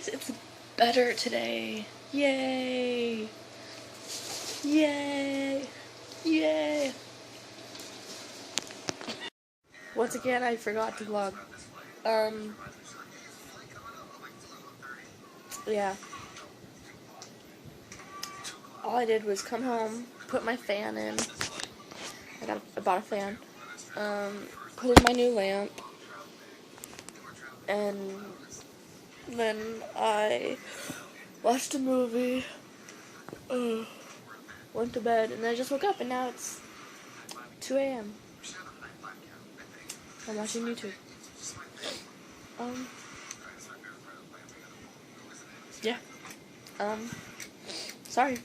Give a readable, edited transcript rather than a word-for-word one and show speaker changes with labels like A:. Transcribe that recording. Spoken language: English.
A: it's better today. Yay! Yay! Yay! Once again, I forgot to vlog. Yeah. All I did was come home, put my fan in. I bought a fan. Put in my new lamp. And then I watched a movie. Went to bed, and then I just woke up, and now it's 2 a.m. I'm watching YouTube. Yeah. Sorry.